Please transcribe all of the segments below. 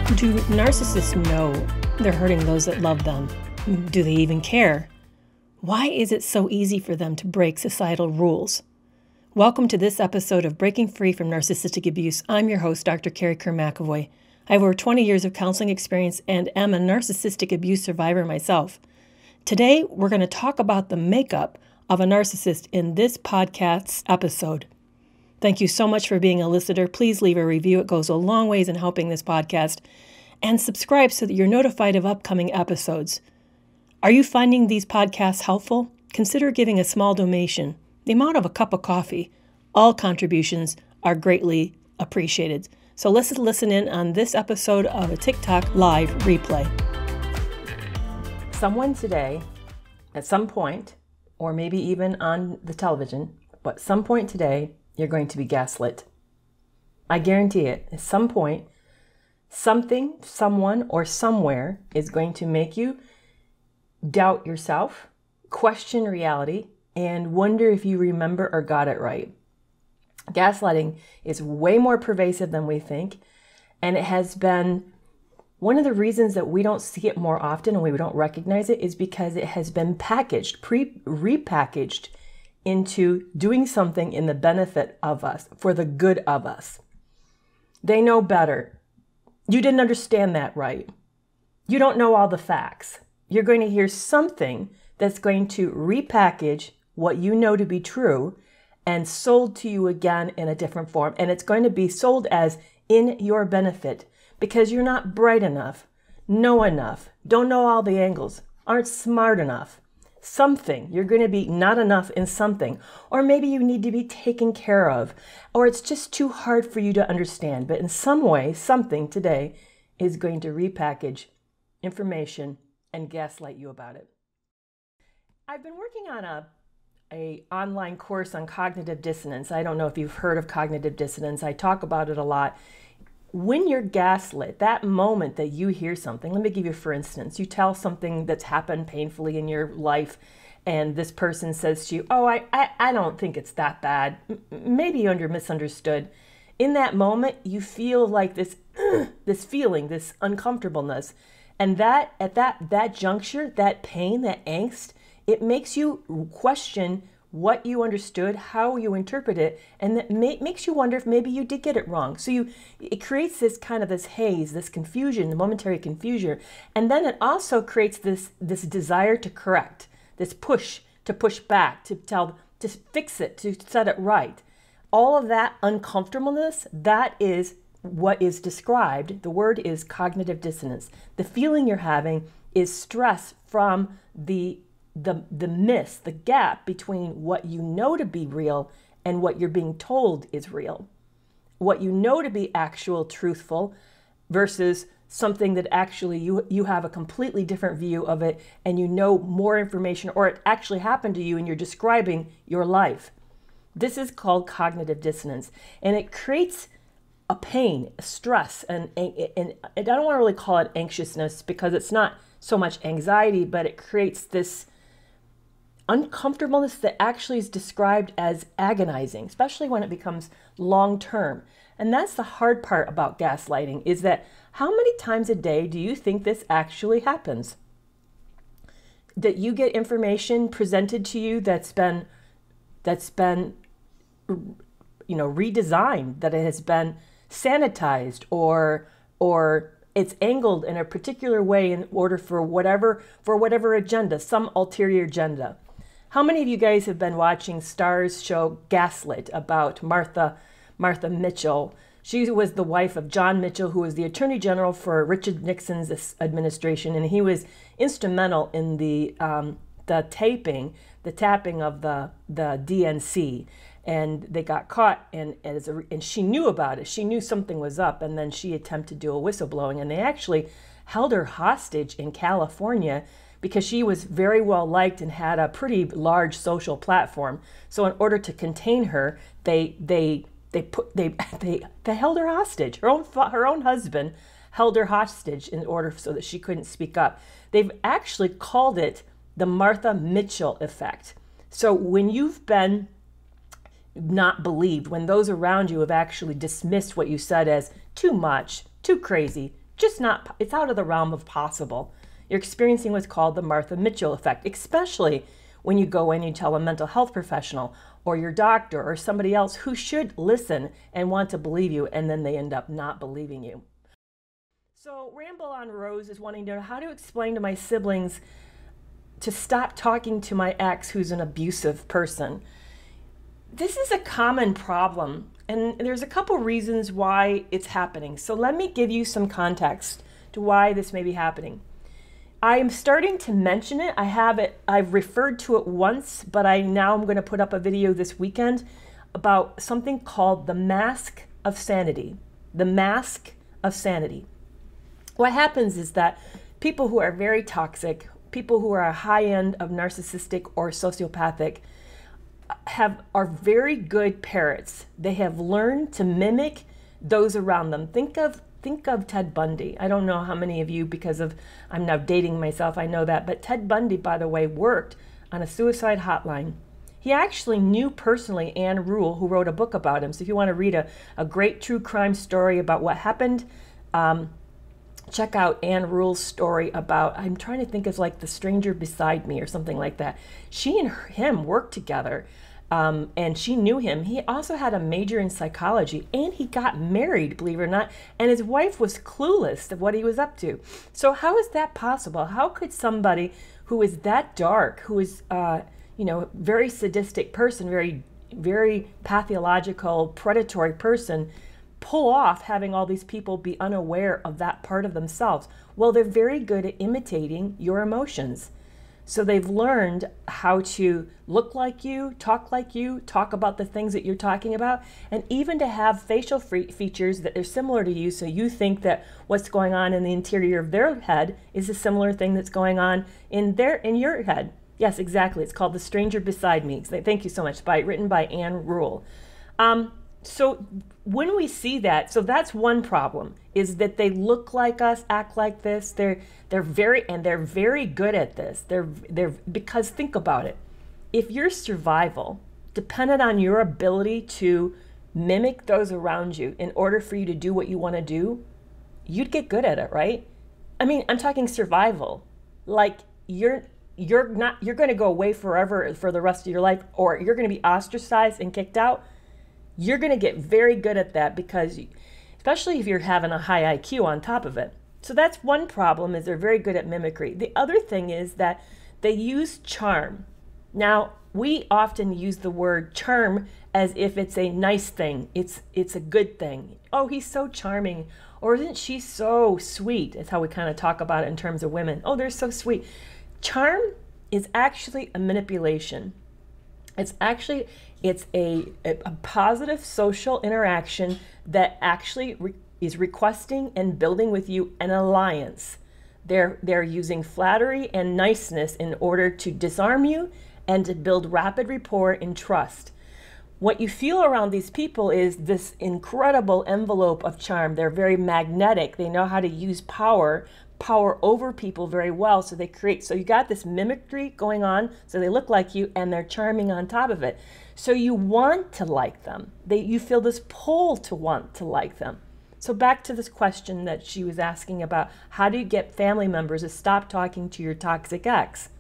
Do narcissists know they're hurting those that love them? Do they even care? Why is it so easy for them to break societal rules? Welcome to this episode of Breaking Free from Narcissistic Abuse. I'm your host, Dr. Carrie Kerr-McAvoy. I have over 20 years of counseling experience and am a narcissistic abuse survivor myself. Today, we're going to talk about the makeup of a narcissist in this podcast's episode. Thank you so much for being a listener. Please leave a review. It goes a long ways in helping this podcast. And subscribe so that you're notified of upcoming episodes. Are you finding these podcasts helpful? Consider giving a small donation, the amount of a cup of coffee. All contributions are greatly appreciated. So let's listen in on this episode of a TikTok live replay. Someone today, at some point, or maybe even on the television, but some point today, you're going to be gaslit. I guarantee it. At some point, something, someone, or somewhere is going to make you doubt yourself, question reality, and wonder if you remember or got it right. Gaslighting is way more pervasive than we think, and it has been one of the reasons that we don't see it more often and we don't recognize it is because it has been packaged, repackaged into doing something in the benefit of us, for the good of us. They know better. You didn't understand that right. You don't know all the facts. You're going to hear something that's going to repackage what you know to be true and sold to you again in a different form. And it's going to be sold as in your benefit because you're not bright enough, know enough, don't know all the angles, aren't smart enough. Something, you're going to be not enough in something, or maybe you need to be taken care of, or it's just too hard for you to understand. But in some way, something today is going to repackage information and gaslight you about it. I've been working on a online course on cognitive dissonance. I don't know if you've heard of cognitive dissonance. I talk about it a lot. When you're gaslit, that moment that you hear something, let me give you for instance, you tell something that's happened painfully in your life and this person says to you, oh, I don't think it's that bad. Maybe you're misunderstood. In that moment, you feel like this feeling, this uncomfortableness. And that at that juncture, that pain, that angst, it makes you question what you understood, how you interpret it, and that makes you wonder if maybe you did get it wrong. So it creates this kind of this haze, this confusion, the momentary confusion, and then it also creates this desire to correct, this push to push back, to fix it, to set it right. All of that uncomfortableness, that is what is described. The word is cognitive dissonance. The feeling you're having is stress from the gap between what you know to be real and what you're being told is real. What you know to be actual, truthful, versus something that actually you have a completely different view of it and you know more information, or it actually happened to you and you're describing your life. This is called cognitive dissonance, and it creates a pain, a stress, and I don't want to really call it anxiousness because it's not so much anxiety, but it creates this uncomfortableness that actually is described as agonizing, especially when it becomes long-term. And that's the hard part about gaslighting, is that how many times a day do you think this actually happens? That you get information presented to you that's been redesigned, that it has been sanitized, or it's angled in a particular way in order for whatever agenda, some ulterior agenda. How many of you guys have been watching Star's show Gaslit about Martha Mitchell? She was the wife of John Mitchell, who was the Attorney General for Richard Nixon's administration, and he was instrumental in the tapping of the DNC. And they got caught, and she knew about it. She knew something was up, and then she attempted to do a whistleblowing, and they actually held her hostage in California because she was very well liked and had a pretty large social platform. So in order to contain her, they held her hostage. Her own husband held her hostage in order so that she couldn't speak up. They've actually called it the Martha Mitchell effect. So when you've been not believed, when those around you have actually dismissed what you said as too much, too crazy, just not, it's out of the realm of possible. You're experiencing what's called the Martha Mitchell effect, especially when you go in and you tell a mental health professional or your doctor or somebody else who should listen and want to believe you, and then they end up not believing you. So Ramble on Rose is wanting to know how to explain to my siblings to stop talking to my ex who's an abusive person. This is a common problem, and there's a couple reasons why it's happening. So let me give you some context to why this may be happening. I am starting to mention it. I've referred to it once, but now I'm going to put up a video this weekend about something called the mask of sanity. The mask of sanity. What happens is that people who are very toxic, people who are a high end of narcissistic or sociopathic, are very good parrots. They have learned to mimic those around them. Think of Ted Bundy. I don't know how many of you, because I'm now dating myself, I know that, but Ted Bundy, by the way, worked on a suicide hotline. He actually knew personally Anne Rule, who wrote a book about him. So if you want to read a great true crime story about what happened, check out Anne Rule's story about, I'm trying to think of like The Stranger Beside Me or something like that. She and him worked together. And she knew him. He also had a major in psychology, and he got married, believe it or not, and his wife was clueless of what he was up to. So how is that possible? How could somebody who is that dark, who is, very sadistic person, very pathological, predatory person, pull off having all these people be unaware of that part of themselves? Well, they're very good at imitating your emotions. So they've learned how to look like you, talk about the things that you're talking about, and even to have facial features that are similar to you, so you think that what's going on in the interior of their head is a similar thing that's going on in your head. Yes, exactly. It's called The Stranger Beside Me. Thank you so much. Written by Anne Rule. So when we see that, so that's one problem, is that they look like us, act like this. They're very good at this. Because think about it. If your survival depended on your ability to mimic those around you in order for you to do what you want to do, you'd get good at it, right? I mean, I'm talking survival. Like you're going to go away forever for the rest of your life, or you're going to be ostracized and kicked out. You're going to get very good at that, because especially if you're having a high IQ on top of it. So that's one problem, is they're very good at mimicry. The other thing is that they use charm. Now, we often use the word charm as if it's a nice thing. It's a good thing. Oh, he's so charming. Or isn't she so sweet? That's how we kind of talk about it in terms of women. Oh, they're so sweet. Charm is actually a manipulation. It's a positive social interaction that actually is requesting and building with you an alliance. They're using flattery and niceness in order to disarm you and to build rapid rapport and trust. What you feel around these people is this incredible envelope of charm. They're very magnetic. They know how to use power over people very well. So you got this mimicry going on, so they look like you and they're charming on top of it. So you want to like them. You feel this pull to want to like them. So back to this question that she was asking about, how do you get family members to stop talking to your toxic ex?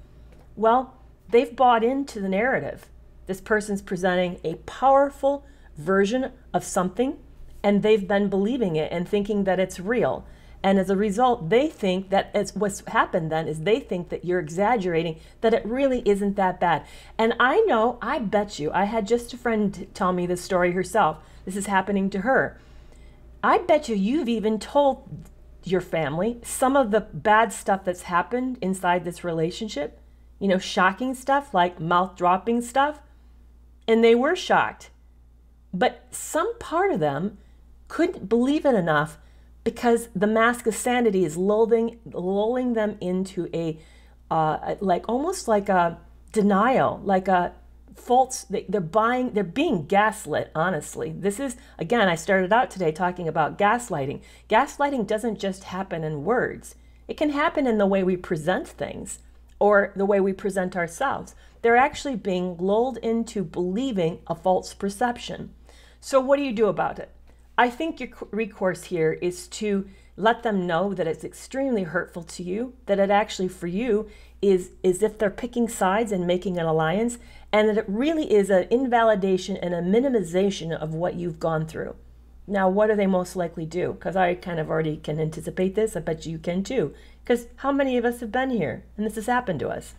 Well, they've bought into the narrative. This person's presenting a powerful version of something, and they've been believing it and thinking that it's real. And as a result, they think that what's happened then is they think that you're exaggerating, that it really isn't that bad. And I bet you, I had just a friend tell me this story herself. This is happening to her. I bet you've even told your family some of the bad stuff that's happened inside this relationship. Shocking stuff, like mouth-dropping stuff. And they were shocked. But some part of them couldn't believe it enough, because the mask of sanity is lulling them into almost like a denial, like a false. They're being gaslit. Honestly, this is, again, I started out today talking about gaslighting. Gaslighting doesn't just happen in words. It can happen in the way we present things or the way we present ourselves. They're actually being lulled into believing a false perception. So what do you do about it? I think your recourse here is to Let them know that it's extremely hurtful to you, that it actually for you is if they're picking sides and making an alliance, and that it really is an invalidation and a minimization of what you've gone through. Now, what do they most likely do? Because I kind of already can anticipate this. I bet you can too. Because how many of us have been here and this has happened to us?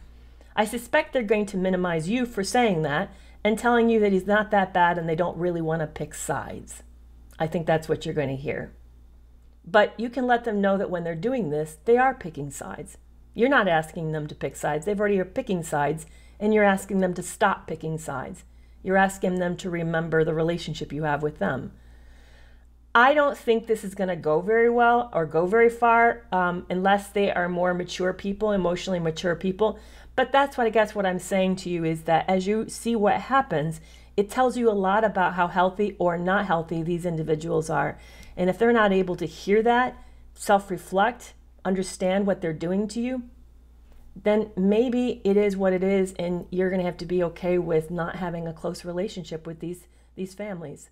I suspect they're going to minimize you for saying that and telling you that he's not that bad and they don't really want to pick sides. I think that's what you're going to hear. But you can let them know that when they're doing this, they are picking sides. You're not asking them to pick sides. They've already are picking sides, and you're asking them to stop picking sides. You're asking them to remember the relationship you have with them. I don't think this is going to go very well or go very far unless they are more mature people, emotionally mature people. But that's what I guess what I'm saying to you is that as you see what happens, it tells you a lot about how healthy or not healthy these individuals are. And if they're not able to hear that, self-reflect, understand what they're doing to you, then maybe it is what it is, and you're going to have to be okay with not having a close relationship with these families.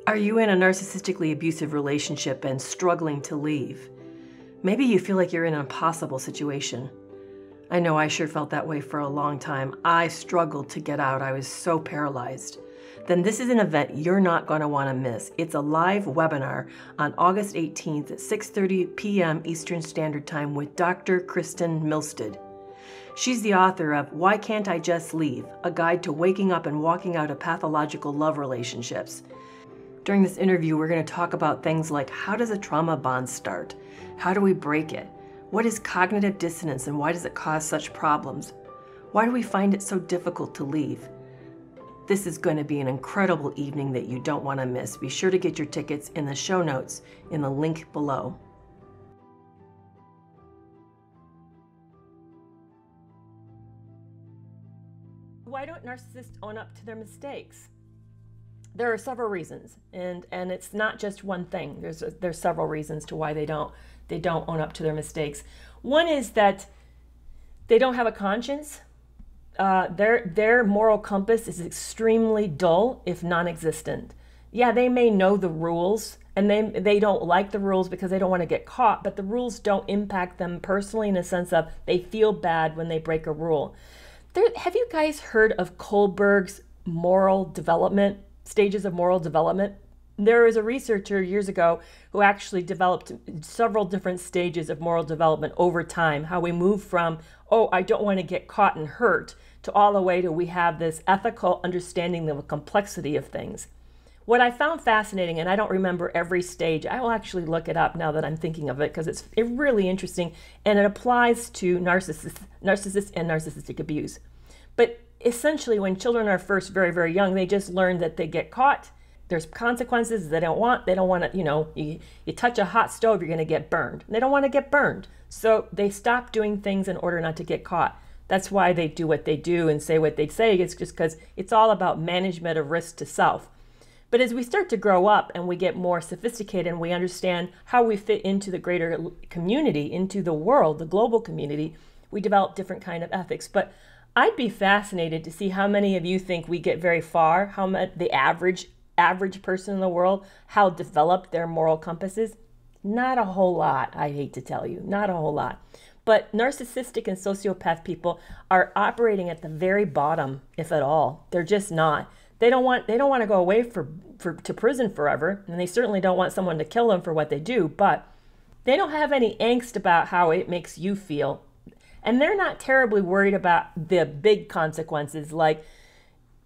Are you in a narcissistically abusive relationship and struggling to leave? Maybe you feel like you're in an impossible situation. I know I sure felt that way for a long time. I struggled to get out. I was so paralyzed. Then this is an event you're not going to want to miss. It's a live webinar on August 18th at 6:30 p.m. Eastern Standard Time with Dr. Kristen Milstead. She's the author of Why Can't I Just Leave? A Guide to Waking Up and Walking Out of Pathological Love Relationships. During this interview, we're going to talk about things like how does a trauma bond start? How do we break it? What is cognitive dissonance and why does it cause such problems? Why do we find it so difficult to leave? This is going to be an incredible evening that you don't want to miss. Be sure to get your tickets in the show notes in the link below. Why don't narcissists own up to their mistakes? There are several reasons, and it's not just one thing. There's several reasons to why they don't own up to their mistakes. One is that they don't have a conscience. Their moral compass is extremely dull, if non-existent. Yeah, they may know the rules, and they don't like the rules because they don't want to get caught, but the rules don't impact them personally in a sense of they feel bad when they break a rule. Have you guys heard of Kohlberg's moral development? Stages of moral development? There was a researcher years ago who actually developed several different stages of moral development over time, how we move from, oh, I don't want to get caught and hurt, to all the way to we have this ethical understanding of the complexity of things. What I found fascinating, and I don't remember every stage, I will actually look it up now that I'm thinking of it because it's really interesting, and it applies to narcissists and narcissistic abuse. But essentially, when children are first very, very young, they just learn that they get caught. There's consequences they don't want to, you touch a hot stove, you're going to get burned. They don't want to get burned. So they stop doing things in order not to get caught. That's why they do what they do and say what they say. It's just because it's all about management of risk to self. But as we start to grow up and we get more sophisticated and we understand how we fit into the greater community, into the world, the global community, we develop different kind of ethics. But I'd be fascinated to see how many of you think we get very far, how much the average person in the world, how developed their moral compass is. Not a whole lot, I hate to tell you, not a whole lot. But narcissistic and sociopath people are operating at the very bottom, if at all. They're just not. They don't want to go away to prison forever, and they certainly don't want someone to kill them for what they do, but they don't have any angst about how it makes you feel. And they're not terribly worried about the big consequences, like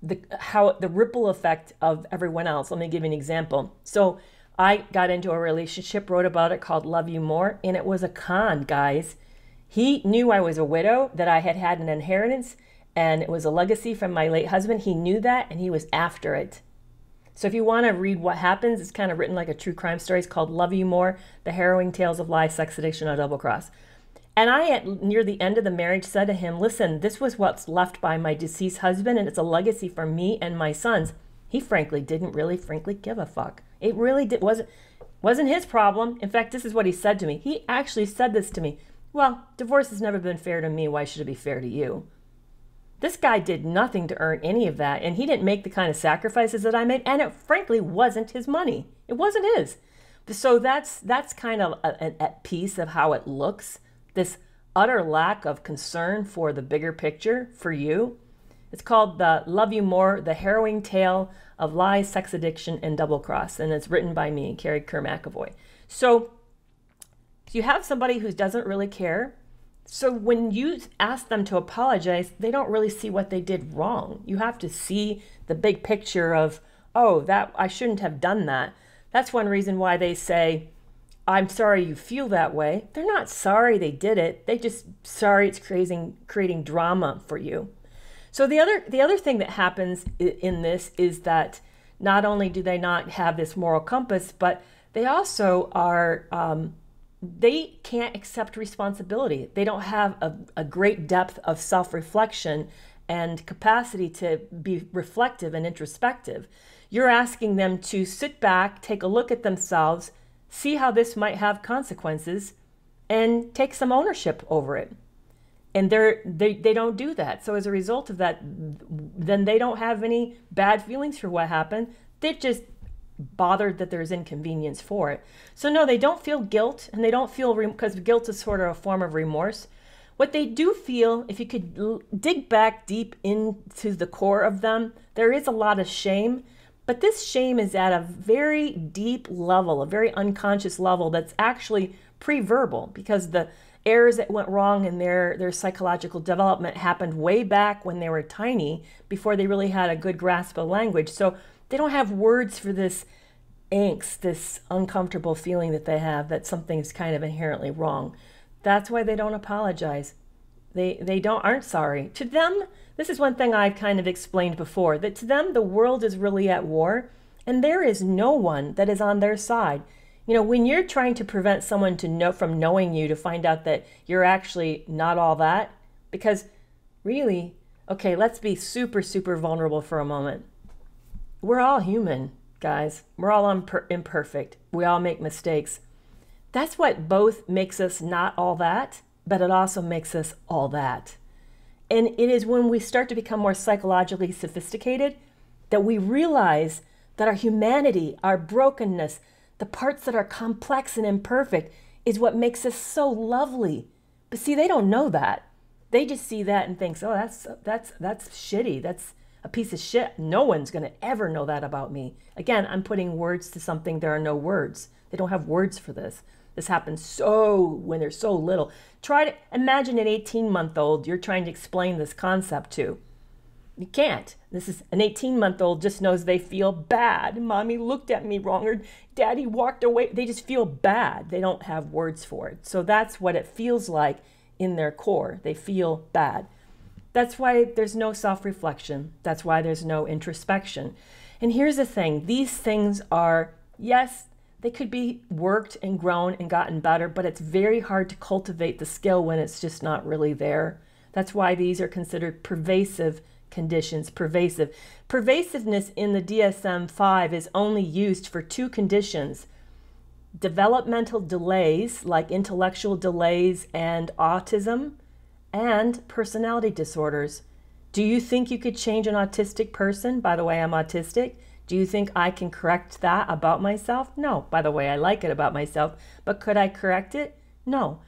the ripple effect of everyone else. Let me give you an example. So I got into a relationship, wrote about it, called Love You More, and it was a con, guys. He knew I was a widow, that I had had an inheritance, and it was a legacy from my late husband. He knew that, and he was after it. So if you want to read what happens, it's kind of written like a true crime story. It's called Love You More, The Harrowing Tales of Lies, Sex Addiction, and Double Cross. And I, near the end of the marriage, said to him, listen, this was what's left by my deceased husband, and it's a legacy for me and my sons. He didn't really give a fuck. It really wasn't his problem. In fact, this is what he said to me. He actually said this to me. Well, divorce has never been fair to me. Why should it be fair to you? This guy did nothing to earn any of that, and he didn't make the kind of sacrifices that I made, and it frankly wasn't his money. It wasn't his. So that's kind of a piece of how it looks, this utter lack of concern for the bigger picture for you. It's called the Love You More, The Harrowing Tale of Lies, Sex Addiction, and Double Cross, and it's written by me, Carrie Kerr McAvoy. So you have somebody who doesn't really care. So when you ask them to apologize, they don't really see what they did wrong. You have to see the big picture of, oh, that I shouldn't have done that. That's one reason why they say, I'm sorry you feel that way. They're not sorry they did it. They just sorry it's creating drama for you. So the other thing that happens in this is that not only do they not have this moral compass, but they also are, they can't accept responsibility. They don't have a great depth of self-reflection and capacity to be reflective and introspective. You're asking them to sit back, take a look at themselves, see how this might have consequences, and take some ownership over it. And they don't do that. So as a result of that, then they don't have any bad feelings for what happened. They're just bothered that there's inconvenience for it. So no, they don't feel guilt, and they don't feel, because guilt is sort of a form of remorse. What they do feel, if you could dig back deep into the core of them, there is a lot of shame. But this shame is at a very deep level, a very unconscious level that's actually pre-verbal, because the errors that went wrong in their psychological development happened way back when they were tiny, before they really had a good grasp of language. So they don't have words for this angst, this uncomfortable feeling that they have that something's kind of inherently wrong. That's why they don't apologize. They aren't sorry. To them, this is one thing I've kind of explained before, that to them the world is really at war, and there is no one that is on their side. You know, when you're trying to prevent someone from knowing you, to find out that you're actually not all that, because really, okay, let's be super, super vulnerable for a moment. We're all human, guys. We're all imperfect. We all make mistakes. That's what both makes us not all that, but it also makes us all that. And it is when we start to become more psychologically sophisticated that we realize that our humanity, our brokenness, the parts that are complex and imperfect is what makes us so lovely. But see, they don't know that. They just see that and think, oh, that's shitty. That's a piece of shit. No one's going to ever know that about me. Again, I'm putting words to something. There are no words. They don't have words for this. This happens when they're so little. Try to imagine an 18-month-old you're trying to explain this concept to. You can't. This is an 18-month-old just knows they feel bad. Mommy looked at me wrong, or Daddy walked away. They just feel bad. They don't have words for it. So that's what it feels like in their core. They feel bad. That's why there's no self-reflection. That's why there's no introspection. And here's the thing. These things are, yes, they could be worked and grown and gotten better, but it's very hard to cultivate the skill when it's just not really there. That's why these are considered pervasive conditions. Pervasiveness in the DSM-5 is only used for two conditions: developmental delays, like intellectual delays and autism, and personality disorders. Do you think you could change an autistic person? By the way, I'm autistic. Do you think I can correct that about myself? No. By the way, I like it about myself, but could I correct it? No.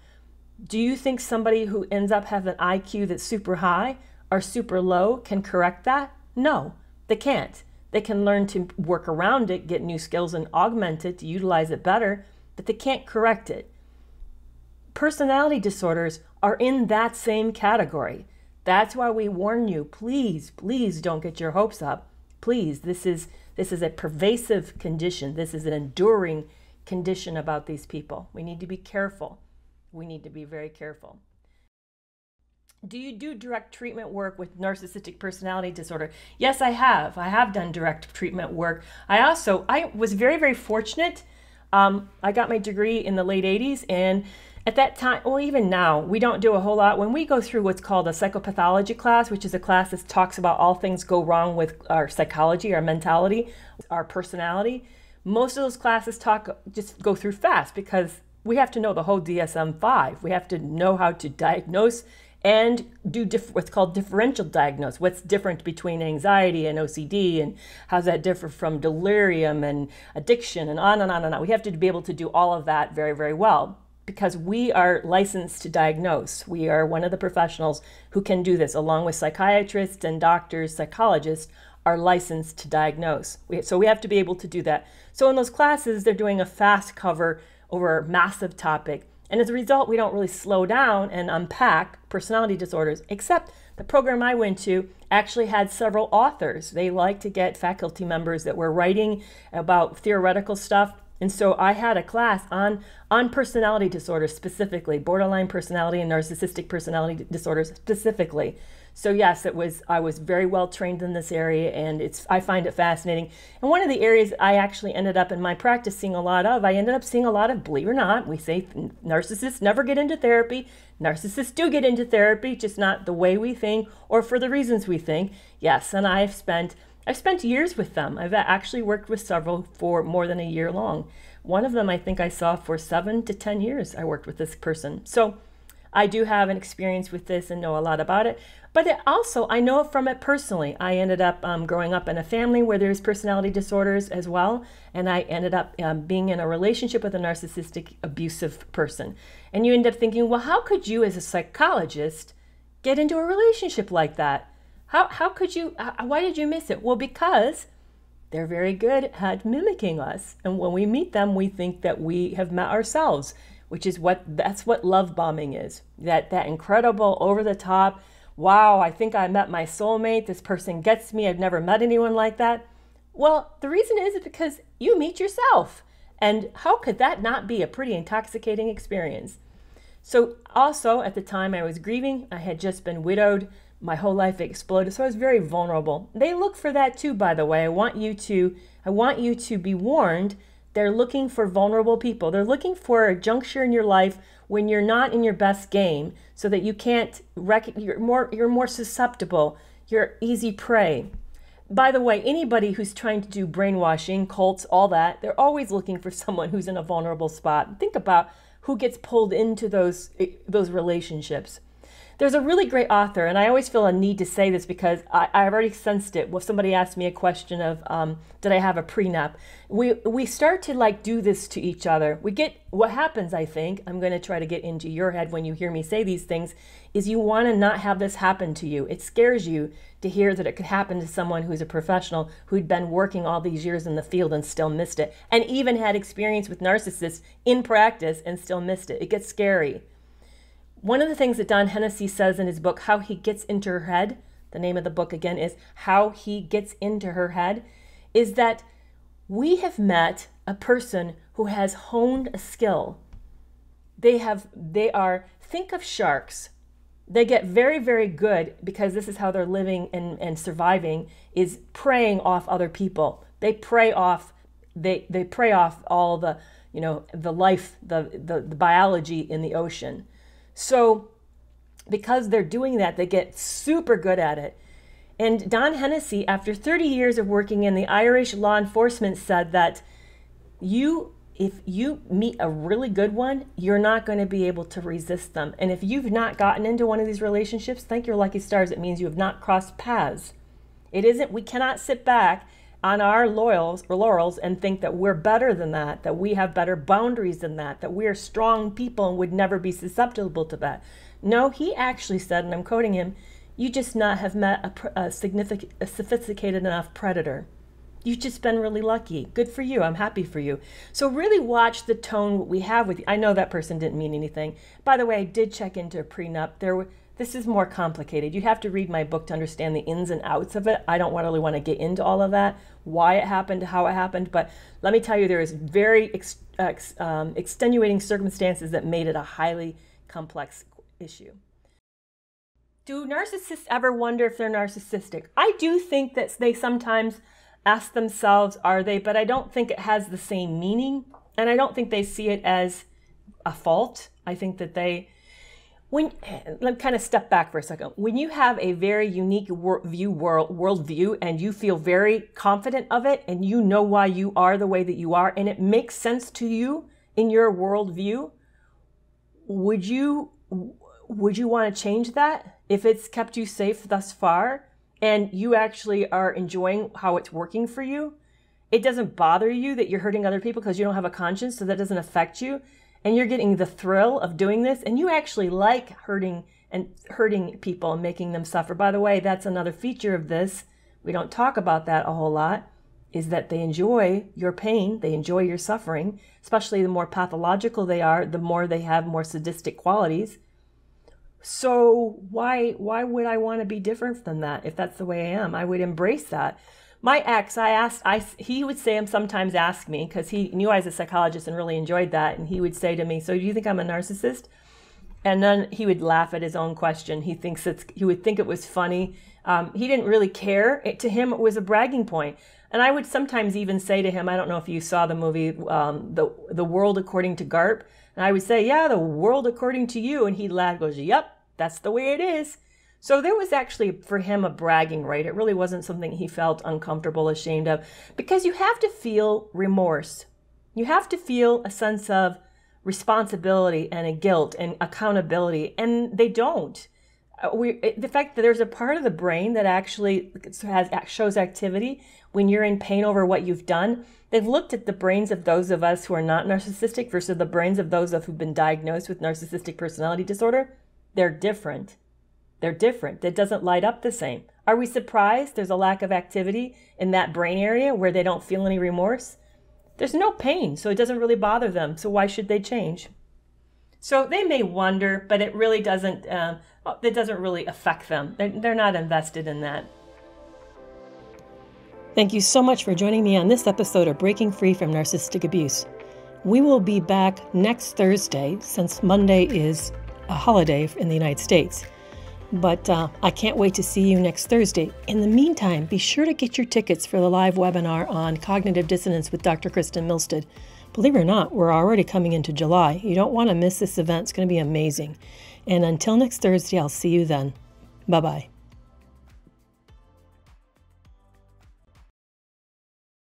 Do you think somebody who ends up having an IQ that's super high or super low can correct that? No, they can't. They can learn to work around it, get new skills and augment it to utilize it better, but they can't correct it. Personality disorders are in that same category. That's why we warn you, please, please don't get your hopes up. Please, this is a pervasive condition. This is an enduring condition about these people. We need to be careful. We need to be very careful. Do you do direct treatment work with narcissistic personality disorder? Yes, I have. I have done direct treatment work. I was very, very fortunate. I got my degree in the late 80s, and at that time, well, even now, we don't do a whole lot. When we go through what's called a psychopathology class, which is a class that talks about all things go wrong with our psychology, our mentality, our personality, most of those classes just go through fast, because we have to know the whole DSM-5. We have to know how to diagnose and do what's called differential diagnosis. What's different between anxiety and OCD, and how's that differ from delirium and addiction, and on and on and on. We have to be able to do all of that very, very well, because we are licensed to diagnose. We are one of the professionals who can do this, along with psychiatrists and doctors, psychologists are licensed to diagnose. So we have to be able to do that. So in those classes, they're doing a fast cover over a massive topic. And as a result, we don't really slow down and unpack personality disorders, except the program I went to actually had several authors. They like to get faculty members that were writing about theoretical stuff. And so I had a class on personality disorders specifically, borderline personality and narcissistic personality disorders specifically. So yes, I was very well trained in this area, and I find it fascinating. And one of the areas I actually ended up in my practice seeing a lot of, believe it or not, we say narcissists never get into therapy. Narcissists do get into therapy, just not the way we think or for the reasons we think. Yes, and I've spent years with them. I've actually worked with several for more than a year long. One of them I think I saw for 7 to 10 years I worked with this person. So I do have an experience with this and know a lot about it. But I know from it personally. I ended up growing up in a family where there's personality disorders as well. And I ended up being in a relationship with a narcissistic abusive person. And you end up thinking, well, how could you as a psychologist get into a relationship like that? How could you, why did you miss it? Well, because they're very good at mimicking us. And when we meet them, we think that we have met ourselves, which is that's what love bombing is. That incredible, over the top, wow, I think I met my soulmate. This person gets me. I've never met anyone like that. Well, the reason is because you meet yourself. And how could that not be a pretty intoxicating experience? So also at the time I was grieving, I had just been widowed. My whole life exploded, so I was very vulnerable. They look for that too, by the way. I want you to be warned. They're looking for vulnerable people. They're looking for a juncture in your life when you're not in your best game, so that you can't you're more susceptible. You're easy prey. By the way, anybody who's trying to do brainwashing, cults, all that, they're always looking for someone who's in a vulnerable spot. Think about who gets pulled into those relationships. There's a really great author, and I always feel a need to say this because I've already sensed it. Well, somebody asked me a question of, did I have a prenup? We start to do this to each other. What happens, I think, I'm going to try to get into your head when you hear me say these things, is you want to not have this happen to you. It scares you to hear that it could happen to someone who's a professional who'd been working all these years in the field and still missed it, and even had experience with narcissists in practice and still missed it. It gets scary. One of the things that Don Hennessy says in his book, How He Gets Into Her Head, the name of the book again is How He Gets Into Her Head, is that we have met a person who has honed a skill. Think of sharks. They get very, very good because this is how they're living and surviving, is preying off other people. They prey off all the life, the biology in the ocean. So because they're doing that, they get super good at it. And Don Hennessy, after 30 years of working in the Irish law enforcement, said that if you meet a really good one, you're not going to be able to resist them. And if you've not gotten into one of these relationships, thank your lucky stars. It means you have not crossed paths. We cannot sit back on our laurels and think that we're better than that we have better boundaries than that we are strong people and would never be susceptible to that. No, he actually said, and I'm quoting him, you just not have met a sophisticated enough predator. You've just been really lucky. Good for you. I'm happy for you. So really watch the tone we have with you. I know that person didn't mean anything. By the way, I did check into a prenup. This is more complicated. You'd have to read my book to understand the ins and outs of it. I don't really want to get into all of that, why it happened, how it happened. But let me tell you, there is very extenuating circumstances that made it a highly complex issue. Do narcissists ever wonder if they're narcissistic? I do think that they sometimes ask themselves, are they? But I don't think it has the same meaning. And I don't think they see it as a fault. I think that let me kind of step back for a second. When you have a very unique worldview and you feel very confident of it and you know why you are the way that you are and it makes sense to you in your worldview, would you would you want to change that if it's kept you safe thus far and you actually are enjoying how it's working for you? It doesn't bother you that you're hurting other people because you don't have a conscience, so that doesn't affect you, and you're getting the thrill of doing this, and you actually like hurting people and making them suffer. By the way, that's another feature of this. We don't talk about that a whole lot, is that they enjoy your pain, they enjoy your suffering, especially the more pathological they are, the more they have more sadistic qualities. So why would I want to be different than that? If that's the way I am, I would embrace that. My ex, he would say, sometimes ask me, because he knew I was a psychologist and really enjoyed that, and he would say to me, so do you think I'm a narcissist? And then he would laugh at his own question. He would think it was funny. He didn't really care. To him, it was a bragging point. And I would sometimes even say to him, I don't know if you saw the movie, The World According to Garp. And I would say, yeah, the world according to you. And he'd laugh, goes, yep, that's the way it is. So there was actually for him a bragging right. It really wasn't something he felt uncomfortable, ashamed of, because you have to feel remorse. You have to feel a sense of responsibility and a guilt and accountability, and they don't. The fact that there's a part of the brain that actually shows activity when you're in pain over what you've done. They've looked at the brains of those of us who are not narcissistic versus the brains of those who've been diagnosed with narcissistic personality disorder. They're different. They're different. It doesn't light up the same. Are we surprised there's a lack of activity in that brain area where they don't feel any remorse? There's no pain, so it doesn't really bother them. So why should they change? So they may wonder, but it really doesn't. It doesn't really affect them. They're not invested in that. Thank you so much for joining me on this episode of Breaking Free from Narcissistic Abuse. We will be back next Thursday, since Monday is a holiday in the United States. But I can't wait to see you next Thursday. In the meantime, be sure to get your tickets for the live webinar on cognitive dissonance with Dr. Kristen Milstead. Believe it or not, we're already coming into July. You don't want to miss this event. It's going to be amazing. And until next Thursday, I'll see you then. Bye-bye.